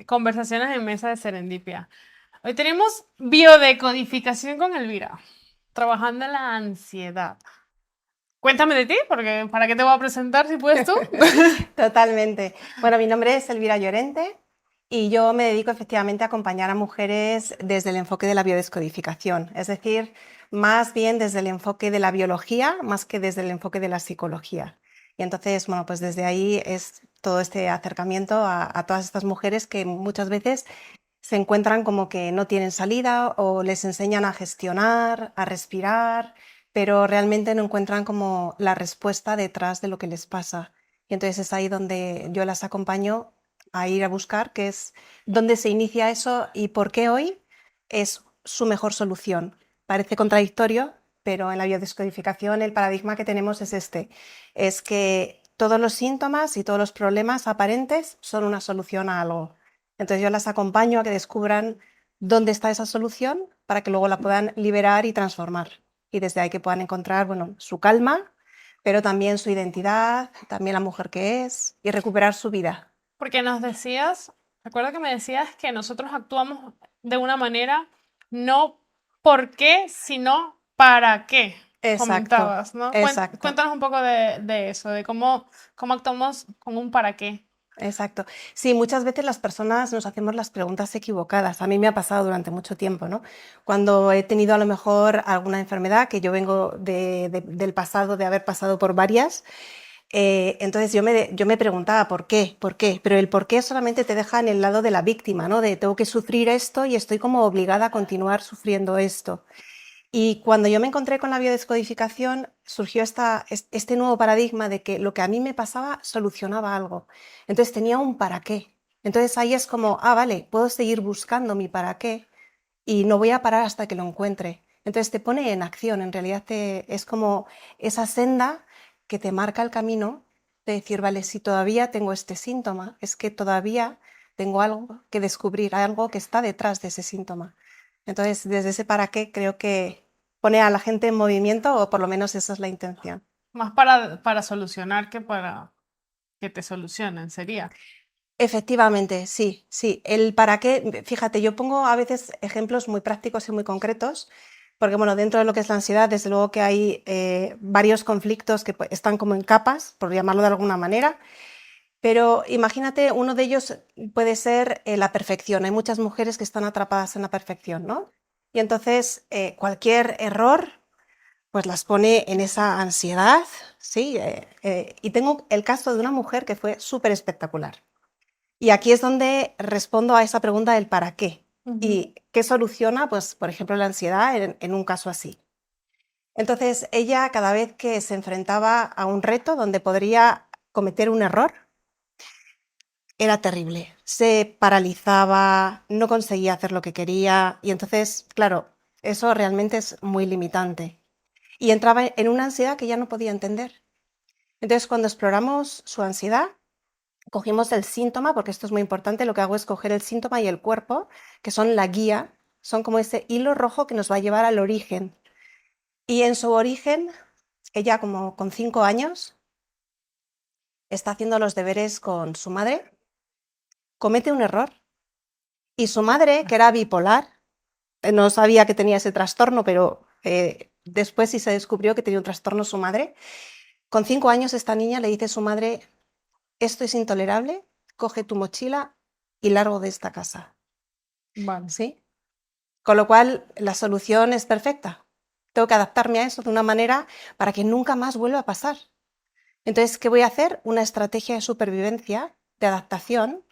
Conversaciones en mesa de serendipia. Hoy tenemos biodecodificación con Elvira, trabajando en la ansiedad. Cuéntame de ti, porque ¿para qué te voy a presentar si puedes tú? Totalmente. Bueno, mi nombre es Elvira Llorente y yo me dedico efectivamente a acompañar a mujeres desde el enfoque de la biodescodificación, es decir, más bien desde el enfoque de la biología, más que desde el enfoque de la psicología. Y entonces, bueno, pues desde ahí es todo este acercamiento a todas estas mujeres que muchas veces se encuentran como que no tienen salida o les enseñan a gestionar, a respirar, pero realmente no encuentran como la respuesta detrás de lo que les pasa. Y entonces es ahí donde yo las acompaño a ir a buscar qué es dónde se inicia eso y por qué hoy es su mejor solución. Parece contradictorio, pero en la biodescodificación el paradigma que tenemos es este, es que todos los síntomas y todos los problemas aparentes son una solución a algo. Entonces yo las acompaño a que descubran dónde está esa solución para que luego la puedan liberar y transformar. Y desde ahí que puedan encontrar, bueno, su calma, pero también su identidad, también la mujer que es y recuperar su vida. Porque nos decías, recuerdo que me decías que nosotros actuamos de una manera no por qué, sino para qué, Exacto, comentabas, ¿no? exacto. Cuéntanos un poco de eso, de cómo actuamos con un para qué. Exacto. Sí, muchas veces las personas nos hacemos las preguntas equivocadas. A mí me ha pasado durante mucho tiempo, ¿no? Cuando he tenido a lo mejor alguna enfermedad, que yo vengo del pasado, de haber pasado por varias, entonces yo me preguntaba por qué, pero el por qué solamente te deja en el lado de la víctima, ¿no? De tengo que sufrir esto y estoy como obligada a continuar sufriendo esto. Y cuando yo me encontré con la biodescodificación, surgió este nuevo paradigma de que lo que a mí me pasaba solucionaba algo. Entonces tenía un para qué. Entonces ahí es como, vale, puedo seguir buscando mi para qué y no voy a parar hasta que lo encuentre. Entonces te pone en acción, en realidad es como esa senda que te marca el camino de decir, vale, si todavía tengo este síntoma, es que todavía tengo algo que descubrir, algo que está detrás de ese síntoma. Entonces, desde ese para qué creo que pone a la gente en movimiento, o por lo menos esa es la intención. Más para solucionar que para que te solucionen, sería. Efectivamente, sí, sí. El para qué, fíjate, yo pongo a veces ejemplos muy prácticos y muy concretos, porque bueno, dentro de lo que es la ansiedad, desde luego que hay varios conflictos que están como en capas, por llamarlo de alguna manera, pero imagínate, uno de ellos puede ser la perfección. Hay muchas mujeres que están atrapadas en la perfección, ¿no? Y entonces cualquier error pues las pone en esa ansiedad, ¿sí? Y tengo el caso de una mujer que fue súper espectacular. Y aquí es donde respondo a esa pregunta del para qué. Ujú. ¿Y qué soluciona, pues, por ejemplo, la ansiedad en un caso así? Entonces, ella cada vez que se enfrentaba a un reto donde podría cometer un error, era terrible. Se paralizaba, no conseguía hacer lo que quería y entonces, claro, eso realmente es muy limitante. Y entraba en una ansiedad que ya no podía entender. Entonces, cuando exploramos su ansiedad, cogimos el síntoma, porque esto es muy importante, lo que hago es coger el síntoma y el cuerpo, que son la guía, son como ese hilo rojo que nos va a llevar al origen. Y en su origen, ella como con 5 años, está haciendo los deberes con su madre, comete un error y su madre, que era bipolar, no sabía que tenía ese trastorno, pero después sí se descubrió que tenía un trastorno su madre. Con 5 años esta niña le dice a su madre, esto es intolerable, coge tu mochila y largo de esta casa. Vale. ¿Sí? Con lo cual, la solución es perfecta. Tengo que adaptarme a eso de una manera para que nunca más vuelva a pasar. Entonces, ¿qué voy a hacer? Una estrategia de supervivencia, de adaptación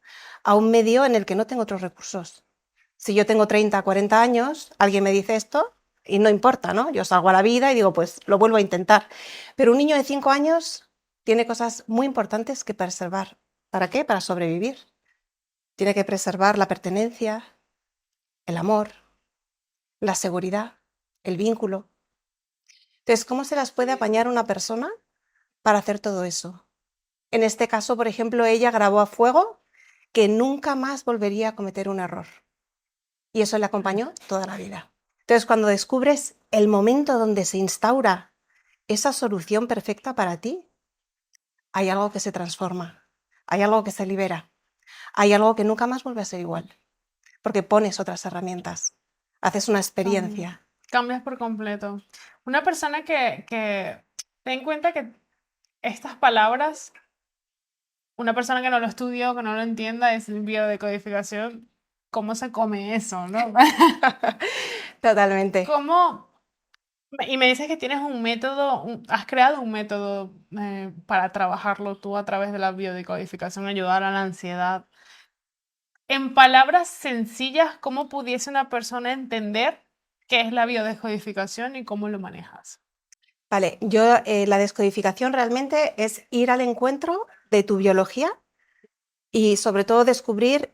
a un medio en el que no tengo otros recursos. Si yo tengo 30, 40 años, alguien me dice esto y no importa, ¿no? Yo salgo a la vida y digo, pues lo vuelvo a intentar. Pero un niño de 5 años tiene cosas muy importantes que preservar. ¿Para qué? Para sobrevivir. Tiene que preservar la pertenencia, el amor, la seguridad, el vínculo. Entonces, ¿cómo se las puede apañar una persona para hacer todo eso? En este caso, por ejemplo, ella grabó a fuego que nunca más volvería a cometer un error. Y eso le acompañó toda la vida. Entonces, cuando descubres el momento donde se instaura esa solución perfecta para ti, hay algo que se transforma, hay algo que se libera, hay algo que nunca más vuelve a ser igual, porque pones otras herramientas, haces una Cam- experiencia. Cambias por completo. Una persona que ten en cuenta que estas palabras, una persona que no lo estudió, que no lo entienda, es el biodecodificación. ¿Cómo se come eso, no? Totalmente. ¿Cómo? Y me dices que tienes un método, has creado un método para trabajarlo tú a través de la biodecodificación, ayudar a la ansiedad. En palabras sencillas, ¿cómo pudiese una persona entender qué es la biodescodificación y cómo lo manejas? Vale, la descodificación realmente es ir al encuentro de tu biología y sobre todo descubrir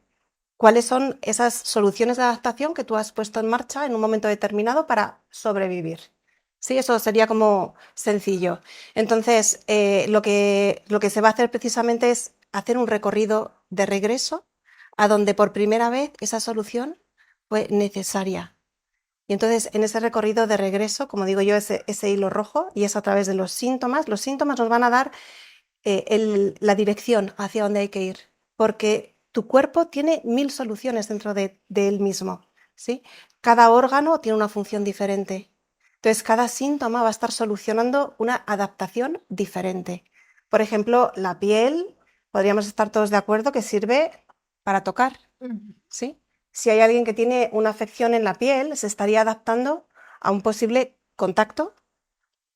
cuáles son esas soluciones de adaptación que tú has puesto en marcha en un momento determinado para sobrevivir. Sí, eso sería como sencillo. Entonces, lo que se va a hacer precisamente es hacer un recorrido de regreso a donde por primera vez esa solución fue necesaria. Y entonces, en ese recorrido de regreso, como digo yo, ese hilo rojo, y es a través de los síntomas nos van a dar la dirección hacia dónde hay que ir, porque tu cuerpo tiene 1000 soluciones dentro de él mismo, ¿sí? Cada órgano tiene una función diferente. Entonces, cada síntoma va a estar solucionando una adaptación diferente. Por ejemplo, la piel, podríamos estar todos de acuerdo que sirve para tocar, Ujú. ¿sí? Si hay alguien que tiene una afección en la piel, se estaría adaptando a un posible contacto,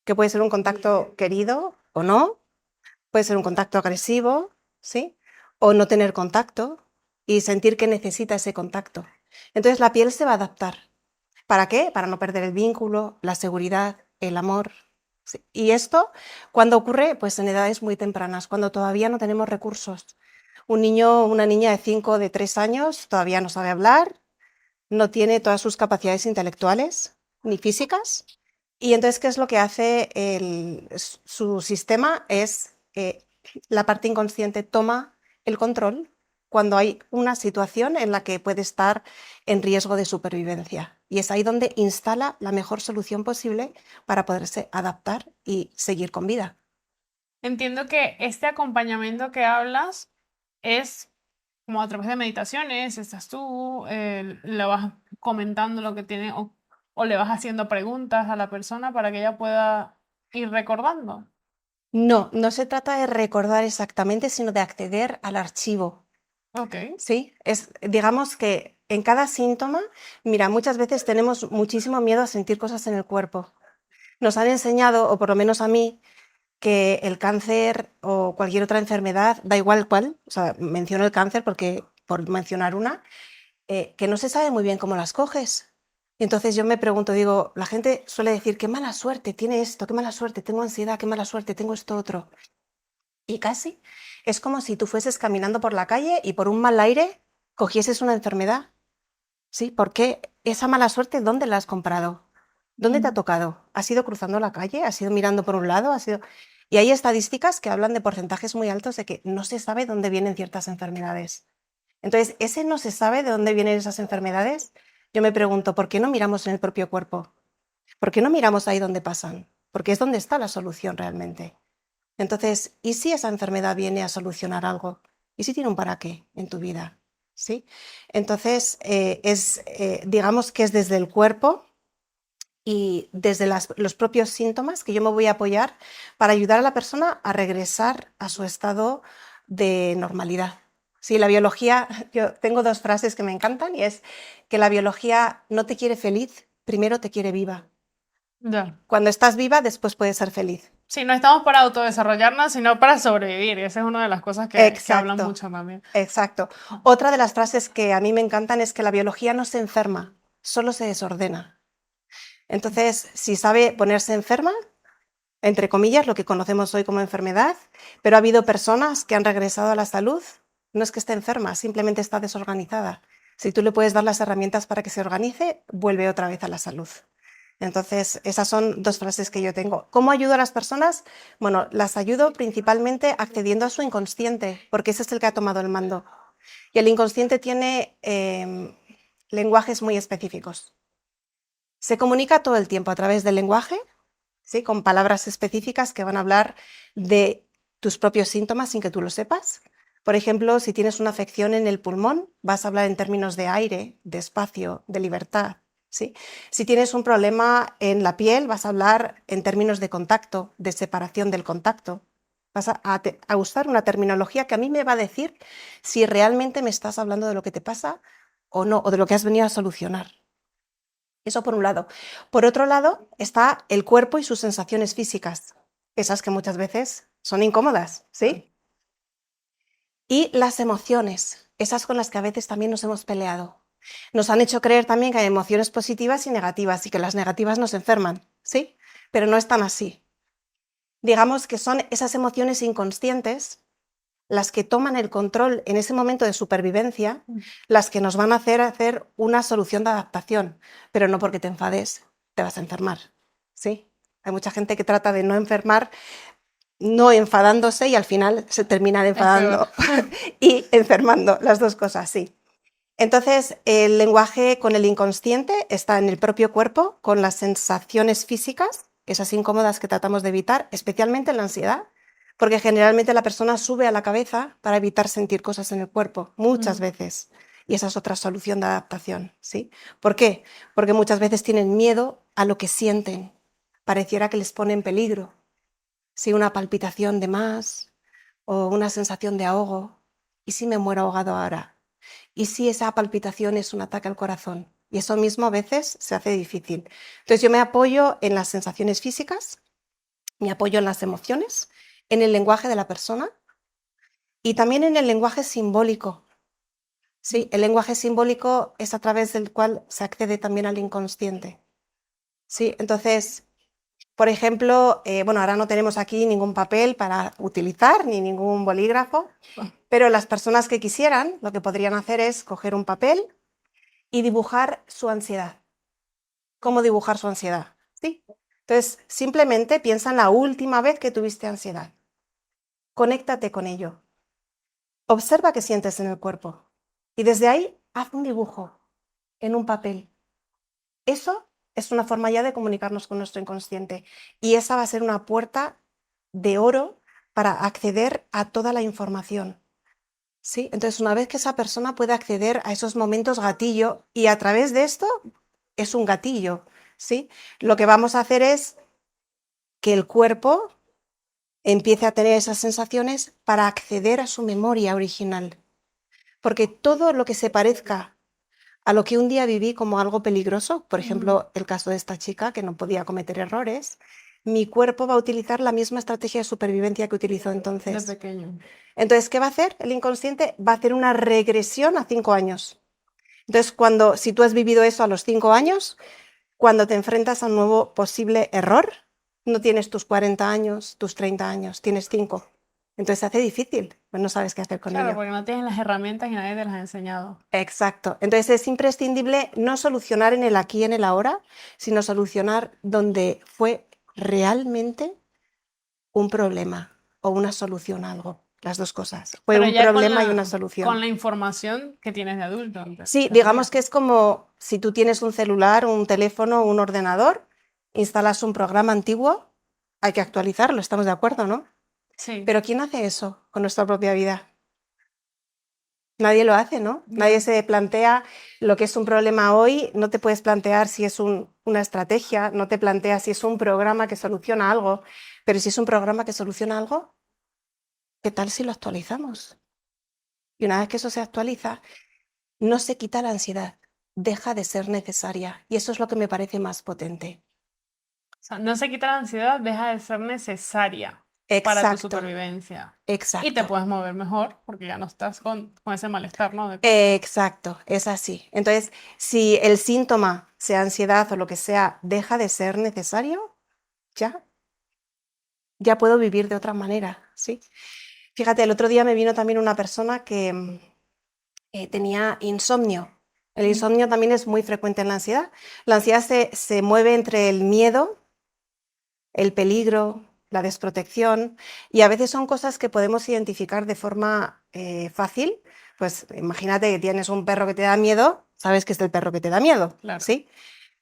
que puede ser un contacto querido o no, puede ser un contacto agresivo, ¿sí? O no tener contacto y sentir que necesita ese contacto. Entonces la piel se va a adaptar. ¿Para qué? Para no perder el vínculo, la seguridad, el amor. ¿Sí? Y esto, cuando ocurre, pues en edades muy tempranas, cuando todavía no tenemos recursos. Un niño o una niña de 5 o de 3 años todavía no sabe hablar, no tiene todas sus capacidades intelectuales ni físicas. Y entonces, ¿qué es lo que hace su sistema? Es la parte inconsciente toma el control cuando hay una situación en la que puede estar en riesgo de supervivencia. Y es ahí donde instala la mejor solución posible para poderse adaptar y seguir con vida. Entiendo que este acompañamiento que hablas es como a través de meditaciones, estás tú, le vas comentando lo que tiene o le vas haciendo preguntas a la persona para que ella pueda ir recordando. No, no se trata de recordar exactamente, sino de acceder al archivo. Ok. Sí, digamos que en cada síntoma, mira, muchas veces tenemos muchísimo miedo a sentir cosas en el cuerpo. Nos han enseñado, o por lo menos a mí, que el cáncer o cualquier otra enfermedad, da igual cuál, o sea, menciono el cáncer porque, por mencionar una, que no se sabe muy bien cómo las coges. Y entonces yo me pregunto, digo, la gente suele decir, qué mala suerte tiene esto, qué mala suerte, tengo ansiedad, qué mala suerte, tengo esto otro. Y casi es como si tú fueses caminando por la calle y por un mal aire cogieses una enfermedad. ¿Sí? ¿Por qué esa mala suerte, dónde la has comprado? ¿Dónde te ha Mm. tocado? ¿Has ido cruzando la calle? ¿Has ido mirando por un lado? ¿Has ido... Y hay estadísticas que hablan de porcentajes muy altos de que no se sabe dónde vienen ciertas enfermedades. Entonces, ese no se sabe de dónde vienen esas enfermedades. Yo me pregunto, ¿por qué no miramos en el propio cuerpo? ¿Por qué no miramos ahí donde pasan? Porque es donde está la solución realmente. Entonces, ¿y si esa enfermedad viene a solucionar algo? ¿Y si tiene un para qué en tu vida? ¿Sí? Entonces, digamos que es desde el cuerpo y desde los propios síntomas que yo me voy a apoyar para ayudar a la persona a regresar a su estado de normalidad. Sí, la biología, yo tengo dos frases que me encantan y es que la biología no te quiere feliz, primero te quiere viva. Ya. Cuando estás viva, después puedes ser feliz. Sí, no estamos para autodesarrollarnos, sino para sobrevivir. Y esa es una de las cosas que hablan Exacto. mucho también. Exacto. Otra de las frases que a mí me encantan es que la biología no se enferma, solo se desordena. Entonces, si sabe ponerse enferma, entre comillas, lo que conocemos hoy como enfermedad, pero ha habido personas que han regresado a la salud, no es que esté enferma, simplemente está desorganizada. Si tú le puedes dar las herramientas para que se organice, vuelve otra vez a la salud. Entonces, esas son dos frases que yo tengo. ¿Cómo ayudo a las personas? Bueno, las ayudo principalmente accediendo a su inconsciente, porque ese es el que ha tomado el mando. Y el inconsciente tiene lenguajes muy específicos. Se comunica todo el tiempo a través del lenguaje, ¿sí? Con palabras específicas que van a hablar de tus propios síntomas sin que tú lo sepas, Por ejemplo, si tienes una afección en el pulmón, vas a hablar en términos de aire, de espacio, de libertad, ¿sí? Si tienes un problema en la piel, vas a hablar en términos de contacto, de separación del contacto. Vas a usar una terminología que a mí me va a decir si realmente me estás hablando de lo que te pasa o no, o de lo que has venido a solucionar. Eso por un lado. Por otro lado está el cuerpo y sus sensaciones físicas, esas que muchas veces son incómodas, ¿sí? Y las emociones, esas con las que a veces también nos hemos peleado. Nos han hecho creer también que hay emociones positivas y negativas y que las negativas nos enferman, ¿sí? Pero no es tan así. Digamos que son esas emociones inconscientes las que toman el control en ese momento de supervivencia, las que nos van a hacer una solución de adaptación, pero no porque te enfades te vas a enfermar, ¿sí? Hay mucha gente que trata de no enfermar, no enfadándose y al final se terminan enfadando y enfermando, las dos cosas, sí. Entonces, el lenguaje con el inconsciente está en el propio cuerpo, con las sensaciones físicas, esas incómodas que tratamos de evitar, especialmente en la ansiedad, porque generalmente la persona sube a la cabeza para evitar sentir cosas en el cuerpo, muchas veces. Y esa es otra solución de adaptación, ¿sí? ¿Por qué? Porque muchas veces tienen miedo a lo que sienten. Pareciera que les pone en peligro. Si una palpitación de más o una sensación de ahogo. ¿Y si me muero ahogado ahora? ¿Y si esa palpitación es un ataque al corazón? Y eso mismo a veces se hace difícil. Entonces yo me apoyo en las sensaciones físicas, me apoyo en las emociones, en el lenguaje de la persona y también en el lenguaje simbólico. Sí, el lenguaje simbólico es a través del cual se accede también al inconsciente. Sí, entonces, por ejemplo, bueno, ahora no tenemos aquí ningún papel para utilizar ni ningún bolígrafo, pero las personas que quisieran, lo que podrían hacer es coger un papel y dibujar su ansiedad. ¿Cómo dibujar su ansiedad? ¿Sí? Entonces, simplemente piensa en la última vez que tuviste ansiedad. Conéctate con ello. Observa qué sientes en el cuerpo. Y desde ahí, haz un dibujo en un papel. Eso es una forma ya de comunicarnos con nuestro inconsciente. Y esa va a ser una puerta de oro para acceder a toda la información. ¿Sí? Entonces, una vez que esa persona puede acceder a esos momentos gatillo, y a través de esto es un gatillo, ¿sí? Lo que vamos a hacer es que el cuerpo empiece a tener esas sensaciones para acceder a su memoria original. Porque todo lo que se parezca a lo que un día viví como algo peligroso, por ejemplo, el caso de esta chica que no podía cometer errores, mi cuerpo va a utilizar la misma estrategia de supervivencia que utilizó De entonces. pequeño. Entonces, ¿qué va a hacer? El inconsciente va a hacer una regresión a 5 años. Entonces, si tú has vivido eso a los 5 años, cuando te enfrentas a un nuevo posible error, no tienes tus 40 años, tus 30 años, tienes 5. Entonces se hace difícil, pues no sabes qué hacer con Claro, ello. porque no tienes las herramientas y nadie te las ha enseñado. Exacto. Entonces es imprescindible no solucionar en el aquí y en el ahora, sino solucionar donde fue realmente un problema o una solución a algo. Las dos cosas. Fue Pero un ya problema y una con solución. la información que tienes de adulto. Sí, digamos que es como si tú tienes un celular, un teléfono, un ordenador, instalas un programa antiguo, hay que actualizarlo, estamos de acuerdo, ¿no? Sí. Pero ¿quién hace eso con nuestra propia vida? Nadie lo hace, ¿no? Nadie se plantea lo que es un problema hoy, no te puedes plantear si es una estrategia, no te planteas si es un programa que soluciona algo, pero si es un programa que soluciona algo, ¿qué tal si lo actualizamos? Y una vez que eso se actualiza, no se quita la ansiedad, deja de ser necesaria. Y eso es lo que me parece más potente. O sea, no se quita la ansiedad, deja de ser necesaria para tu Exacto, supervivencia. Y te exacto, puedes mover mejor porque ya no estás con ese malestar, ¿no? exacto, es así. Entonces, si el síntoma, sea ansiedad o lo que sea, deja de ser necesario, ya puedo vivir de otra manera, ¿sí? Fíjate, el otro día me vino también una persona que tenía insomnio. El insomnio también es muy frecuente en la ansiedad. La ansiedad se mueve entre el miedo, el peligro, la desprotección, y a veces son cosas que podemos identificar de forma fácil. Pues imagínate que tienes un perro que te da miedo, sabes que es el perro que te da miedo, Claro. ¿sí?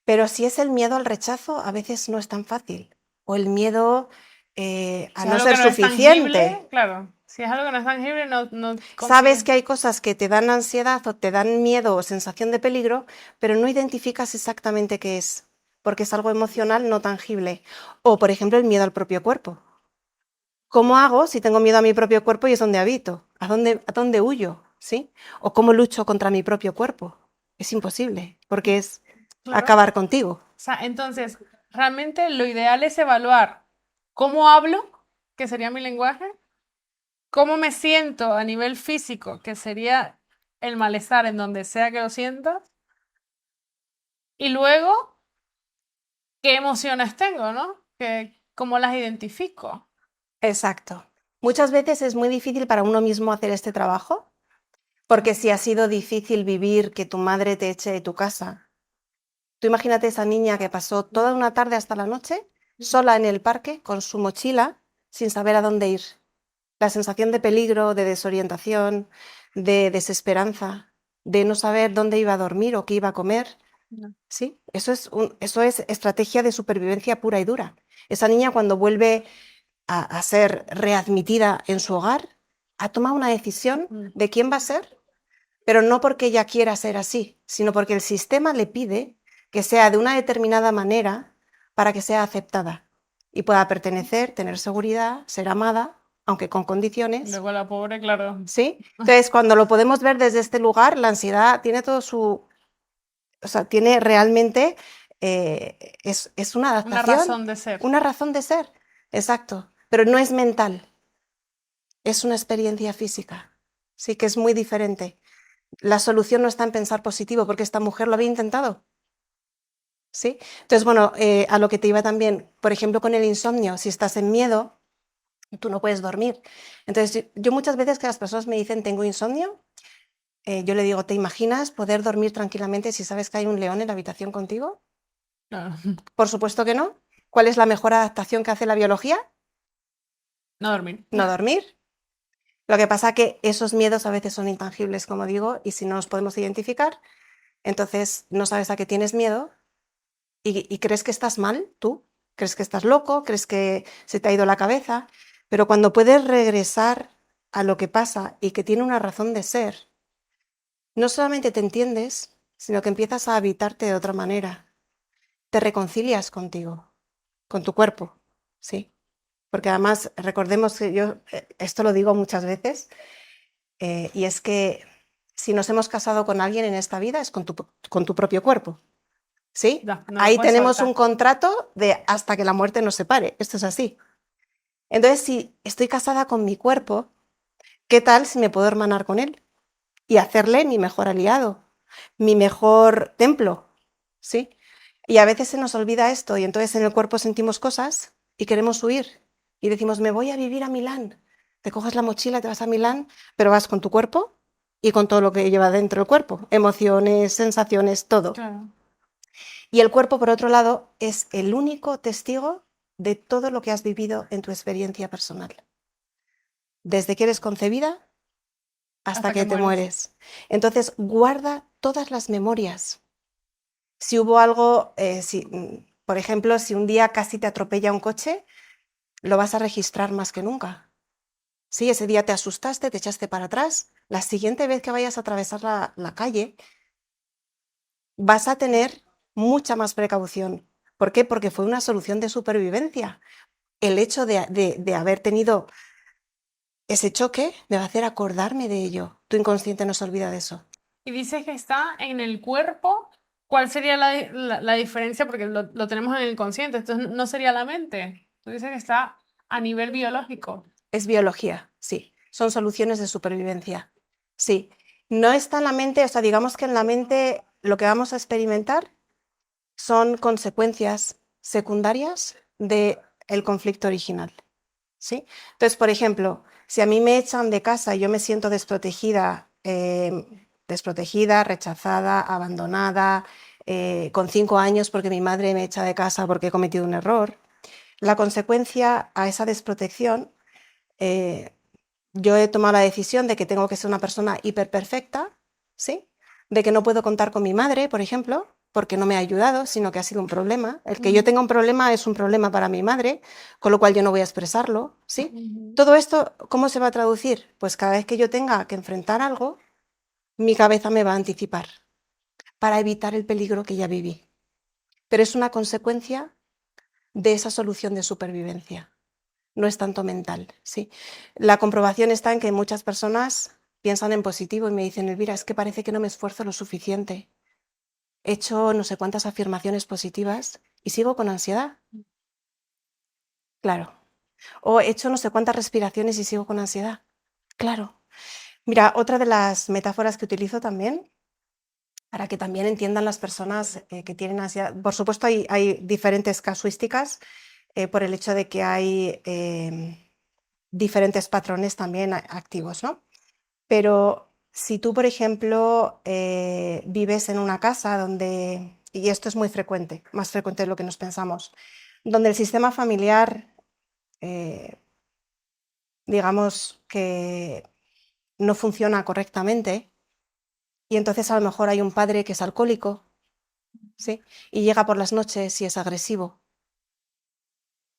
Pero si es el miedo al rechazo, a veces no es tan fácil. O el miedo a Si es no algo ser que no es suficiente. tangible, claro. Si es algo que no es tangible, no Sabes consigues. que hay cosas que te dan ansiedad o te dan miedo o sensación de peligro, pero no identificas exactamente qué es, porque es algo emocional no tangible. O, por ejemplo, el miedo al propio cuerpo. ¿Cómo hago si tengo miedo a mi propio cuerpo y es donde habito? ¿A dónde huyo? ¿Sí? ¿O cómo lucho contra mi propio cuerpo? Es imposible, porque es Claro. O acabar contigo. sea, entonces, realmente lo ideal es evaluar cómo hablo, que sería mi lenguaje, cómo me siento a nivel físico, que sería el malestar en donde sea que lo sientas, y luego qué emociones tengo, ¿no? ¿Cómo las identifico? Exacto. Muchas veces es muy difícil para uno mismo hacer este trabajo, porque si ha sido difícil vivir que tu madre te eche de tu casa, tú imagínate esa niña que pasó toda una tarde hasta la noche sola en el parque con su mochila sin saber a dónde ir. La sensación de peligro, de desorientación, de desesperanza, de no saber dónde iba a dormir o qué iba a comer. No. ¿Sí? Eso es estrategia de supervivencia pura y dura. Esa niña cuando vuelve a ser readmitida en su hogar, ha tomado una decisión Mm. de quién va a ser, pero no porque ella quiera ser así, sino porque el sistema le pide que sea de una determinada manera para que sea aceptada y pueda pertenecer, tener seguridad, ser amada, aunque con condiciones. Luego la pobre, claro, ¿Sí? Entonces, cuando lo podemos ver desde este lugar, la ansiedad tiene o sea, tiene realmente, es una adaptación, razón de ser. una razón de ser, exacto, pero no es mental, es una experiencia física, sí que es muy diferente. La solución no está en pensar positivo, porque esta mujer lo había intentado, ¿sí? Entonces, bueno, a lo que te iba también, por ejemplo, con el insomnio, si estás en miedo, tú no puedes dormir. Entonces, yo muchas veces que las personas me dicen, tengo insomnio, yo le digo, ¿te imaginas poder dormir tranquilamente si sabes que hay un león en la habitación contigo? Claro. Por supuesto que no. ¿Cuál es la mejor adaptación que hace la biología? No dormir. No dormir. Lo que pasa es que esos miedos a veces son intangibles, como digo, y si no los podemos identificar, entonces no sabes a qué tienes miedo y crees que estás mal, tú, crees que estás loco, crees que se te ha ido la cabeza, pero cuando puedes regresar a lo que pasa y que tiene una razón de ser, no solamente te entiendes, sino que empiezas a habitarte de otra manera, te reconcilias contigo, con tu cuerpo, ¿sí? Porque además recordemos que yo esto lo digo muchas veces, y es que si nos hemos casado con alguien en esta vida es con tu propio cuerpo, ¿sí? Ya, no lo Ahí puedes tenemos un soltar. contrato de hasta que la muerte nos separe, esto es así. Entonces, si estoy casada con mi cuerpo, ¿qué tal si me puedo hermanar con él y hacerle mi mejor aliado, mi mejor templo, ¿sí? Y a veces se nos olvida esto y entonces en el cuerpo sentimos cosas y queremos huir y decimos, me voy a vivir a Milán. Te coges la mochila, te vas a Milán, pero vas con tu cuerpo y con todo lo que lleva dentro el cuerpo, emociones, sensaciones, todo. Claro. Y el cuerpo, por otro lado, es el único testigo de todo lo que has vivido en tu experiencia personal, desde que eres concebida hasta Hasta que que te mueres. mueres. Entonces, guarda todas las memorias. Si hubo algo, por ejemplo, si un día casi te atropella un coche, lo vas a registrar más que nunca. Si ese día te asustaste, te echaste para atrás, la siguiente vez que vayas a atravesar la calle, vas a tener mucha más precaución. ¿Por qué? Porque fue una solución de supervivencia. El hecho de haber tenido ese choque me va a hacer acordarme de ello. Tu inconsciente no se olvida de eso. Y dices que está en el cuerpo. ¿Cuál sería la diferencia? Porque lo tenemos en el consciente, entonces no sería la mente. Tú dices que está a nivel biológico. Es biología, sí. Son soluciones de supervivencia. Sí. No está en la mente, o sea, digamos que en la mente lo que vamos a experimentar son consecuencias secundarias del conflicto original. ¿Sí? Entonces, por ejemplo, si a mí me echan de casa y yo me siento desprotegida, rechazada, abandonada, con 5 años porque mi madre me echa de casa porque he cometido un error, la consecuencia a esa desprotección, eh, yo he tomado la decisión de que tengo que ser una persona hiperperfecta, ¿sí? De que no puedo contar con mi madre, por ejemplo, porque no me ha ayudado, sino que ha sido un problema. El que yo tenga un problema es un problema para mi madre, con lo cual yo no voy a expresarlo, ¿sí? Ujú. Todo esto, ¿cómo se va a traducir? Pues cada vez que yo tenga que enfrentar algo, mi cabeza me va a anticipar para evitar el peligro que ya viví. Pero es una consecuencia de esa solución de supervivencia, no es tanto mental, ¿sí? La comprobación está en que muchas personas piensan en positivo y me dicen, Elvira, es que parece que no me esfuerzo lo suficiente. He hecho no sé cuántas afirmaciones positivas y sigo con ansiedad. Claro. O he hecho no sé cuántas respiraciones y sigo con ansiedad. Claro. Mira, otra de las metáforas que utilizo también, para que también entiendan las personas que tienen ansiedad, por supuesto hay diferentes casuísticas por el hecho de que hay diferentes patrones también activos, ¿no? Pero si tú, por ejemplo, vives en una casa donde, y esto es muy frecuente, más frecuente de lo que nos pensamos, donde el sistema familiar, eh, digamos que no funciona correctamente, y entonces a lo mejor hay un padre que es alcohólico, ¿sí? Y llega por las noches y es agresivo.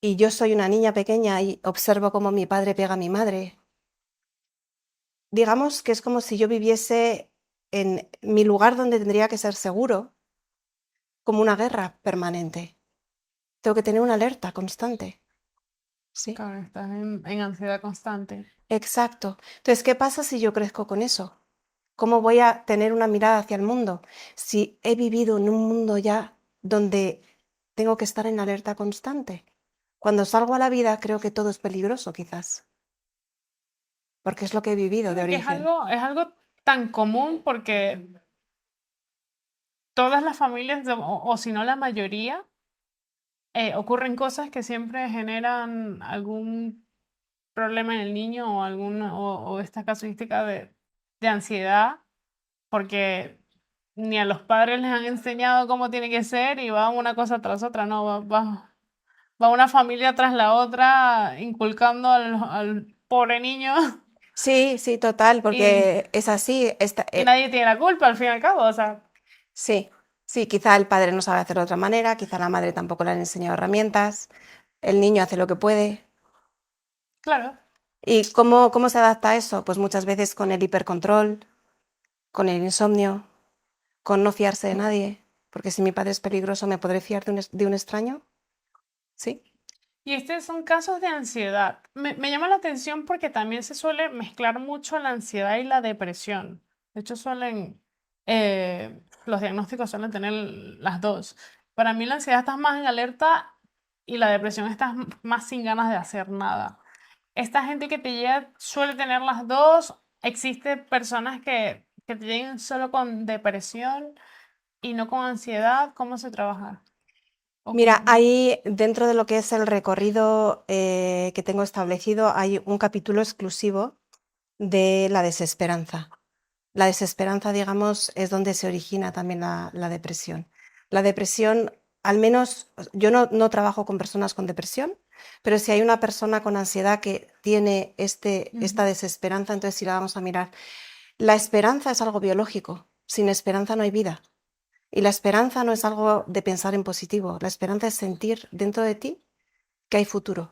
Y yo soy una niña pequeña y observo cómo mi padre pega a mi madre. Digamos que es como si yo viviese en mi lugar donde tendría que ser seguro, como una guerra permanente. Tengo que tener una alerta constante, ¿sí? Claro, estás en ansiedad constante. Exacto. Entonces, ¿qué pasa si yo crezco con eso? ¿Cómo voy a tener una mirada hacia el mundo si he vivido en un mundo ya donde tengo que estar en alerta constante? Cuando salgo a la vida creo que todo es peligroso, quizás, porque es lo que he vivido de Creo que origen. es algo tan común porque todas las familias, o si no la mayoría, ocurren cosas que siempre generan algún problema en el niño o, o esta casuística de ansiedad, porque ni a los padres les han enseñado cómo tiene que ser y va una cosa tras otra, no, va una familia tras la otra inculcando al pobre niño Sí, sí, total, y, porque es así. y nadie tiene la culpa al fin y al cabo, o sea, Sí, sí, quizá el padre no sabe hacerlo de otra manera, quizá la madre tampoco le han enseñado herramientas, el niño hace lo que puede. claro. ¿Y cómo se adapta a eso? Pues muchas veces con el hipercontrol, con el insomnio, con no fiarse de nadie, porque si mi padre es peligroso, ¿me podré fiar de un extraño? Sí. Y estos son casos de ansiedad. Me llama la atención porque también se suele mezclar mucho la ansiedad y la depresión. De hecho, los diagnósticos suelen tener las dos. Para mí la ansiedad estás más en alerta y la depresión estás más sin ganas de hacer nada. Esta gente que te llega suele tener las dos. Existen personas que te lleguen solo con depresión y no con ansiedad. ¿Cómo se trabaja? ¿O Mira, cómo? ahí dentro de lo que es el recorrido que tengo establecido, hay un capítulo exclusivo de la desesperanza. La desesperanza, digamos, es donde se origina también la depresión. La depresión, al menos yo no trabajo con personas con depresión, pero si hay una persona con ansiedad que tiene esta Ujú. desesperanza, entonces sí la vamos a mirar. La esperanza es algo biológico. Sin esperanza no hay vida. Y la esperanza no es algo de pensar en positivo. La esperanza es sentir dentro de ti que hay futuro,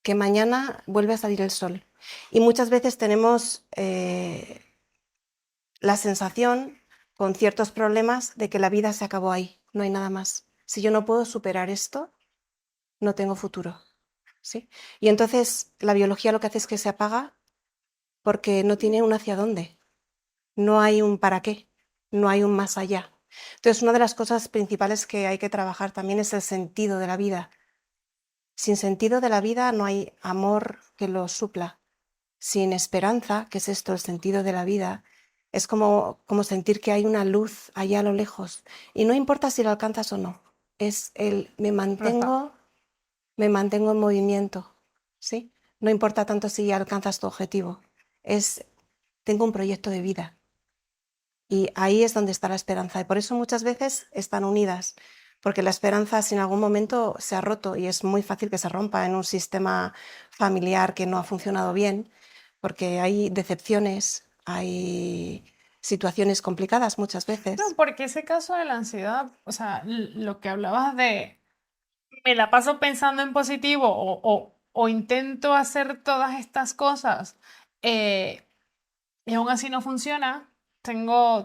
que mañana vuelve a salir el sol. Y muchas veces tenemos la sensación, con ciertos problemas, de que la vida se acabó ahí, no hay nada más. Si yo no puedo superar esto, no tengo futuro, ¿sí? Y entonces la biología lo que hace es que se apaga porque no tiene un hacia dónde, no hay un para qué, no hay un más allá. Entonces, una de las cosas principales que hay que trabajar también es el sentido de la vida. Sin sentido de la vida no hay amor que lo supla. Sin esperanza, que es esto, el sentido de la vida, es como sentir que hay una luz allá a lo lejos. Y no importa si la alcanzas o no, es el Pero está. me mantengo en movimiento, ¿sí? No importa tanto si alcanzas tu objetivo, es tengo un proyecto de vida. Y ahí es donde está la esperanza. Y por eso muchas veces están unidas, porque la esperanza si en algún momento se ha roto y es muy fácil que se rompa en un sistema familiar que no ha funcionado bien, porque hay decepciones, hay situaciones complicadas muchas No, veces. porque ese caso de la ansiedad, o sea, lo que hablabas de me la paso pensando en positivo o intento hacer todas estas cosas eh, y aún así no funciona.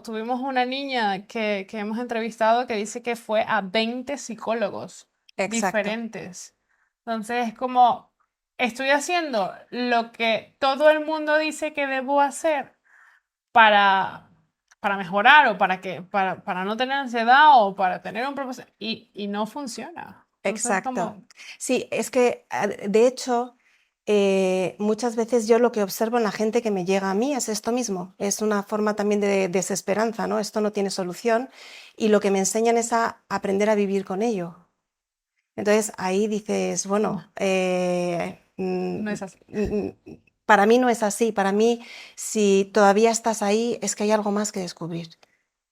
Tuvimos una niña que hemos entrevistado que dice que fue a 20 psicólogos Exacto, diferentes. Entonces es como, estoy haciendo lo que todo el mundo dice que debo hacer para, para mejorar o para no tener ansiedad o para tener un propósito y no funciona. Entonces exacto. como, Sí, es que de hecho muchas veces yo lo que observo en la gente que me llega a mí es esto mismo, es una forma también de desesperanza, ¿no? Esto no tiene solución y lo que me enseñan es a aprender a vivir con ello. Entonces ahí dices, no, bueno, no es así. para mí no es así, para mí si todavía estás ahí es que hay algo más que descubrir.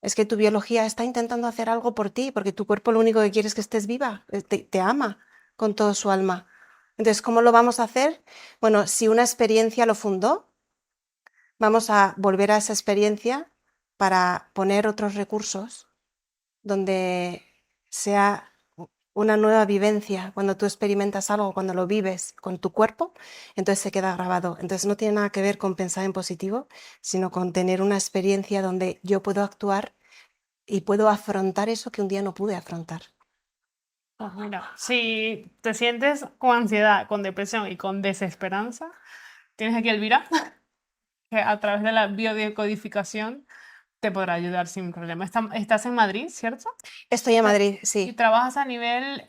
Es que tu biología está intentando hacer algo por ti, porque tu cuerpo lo único que quiere es que estés viva, te ama con todo su alma. Entonces, ¿cómo lo vamos a hacer? Bueno, si una experiencia lo fundó, vamos a volver a esa experiencia para poner otros recursos donde sea una nueva vivencia. Cuando tú experimentas algo, cuando lo vives con tu cuerpo, entonces se queda grabado. Entonces no tiene nada que ver con pensar en positivo, sino con tener una experiencia donde yo puedo actuar y puedo afrontar eso que un día no pude afrontar. Pues mira, si te sientes con ansiedad, con depresión y con desesperanza, tienes aquí a Elvira, que a través de la biodecodificación te podrá ayudar sin problema. Estás en Madrid, ¿cierto? Estoy en Eh, Madrid, ¿Y sí. trabajas a nivel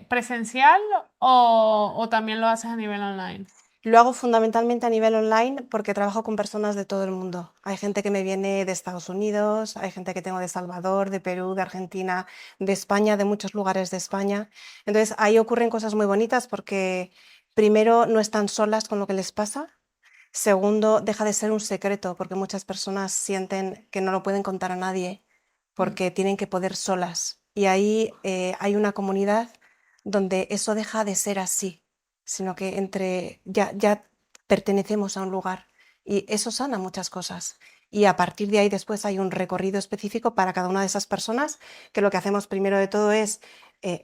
presencial o también lo haces a nivel online? Lo hago fundamentalmente a nivel online porque trabajo con personas de todo el mundo. Hay gente que me viene de Estados Unidos, hay gente que tengo de Salvador, de Perú, de Argentina, de España, de muchos lugares de España. Entonces ahí ocurren cosas muy bonitas porque primero no están solas con lo que les pasa. Segundo, deja de ser un secreto porque muchas personas sienten que no lo pueden contar a nadie Mm, porque tienen que poder solas. Y ahí hay una comunidad donde eso deja de ser así, sino que ya pertenecemos a un lugar y eso sana muchas cosas. Y a partir de ahí después hay un recorrido específico para cada una de esas personas, que lo que hacemos primero de todo es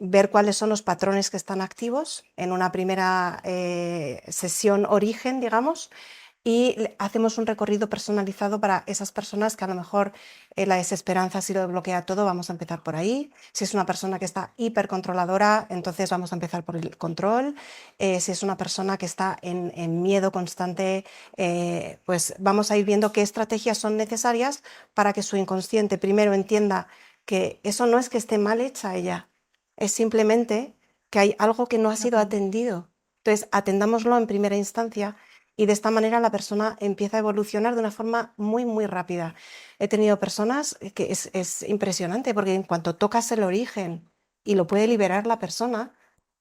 ver cuáles son los patrones que están activos en una primera sesión origen, digamos, y hacemos un recorrido personalizado para esas personas que a lo mejor la desesperanza si lo bloquea todo, vamos a empezar por ahí. Si es una persona que está hipercontroladora, entonces vamos a empezar por el control. Si es una persona que está en miedo constante, pues vamos a ir viendo qué estrategias son necesarias para que su inconsciente primero entienda que eso no es que esté mal hecha ella, es simplemente que hay algo que no ha sido ok. atendido. Entonces, atendámoslo en primera instancia y de esta manera la persona empieza a evolucionar de una forma muy, muy rápida. He tenido personas que es impresionante porque en cuanto tocas el origen y lo puede liberar la persona,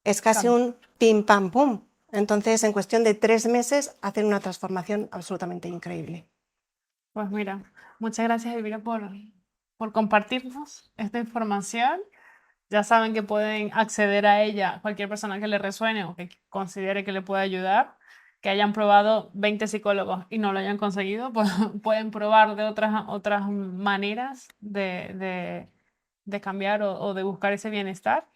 es casi Cambio. un pim, pam, pum. Entonces, en cuestión de 3 meses, hacen una transformación absolutamente increíble. Pues mira, muchas gracias, Elvira, por compartirnos esta información. Ya saben que pueden acceder a ella cualquier persona que le resuene o que considere que le pueda ayudar, que hayan probado 20 psicólogos y no lo hayan conseguido, pues pueden probar de otras maneras de cambiar o de buscar ese bienestar.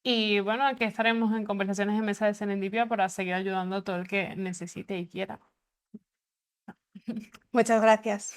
Y bueno, aquí estaremos en conversaciones en mesa de Serendipia para seguir ayudando a todo el que necesite y quiera. Muchas gracias.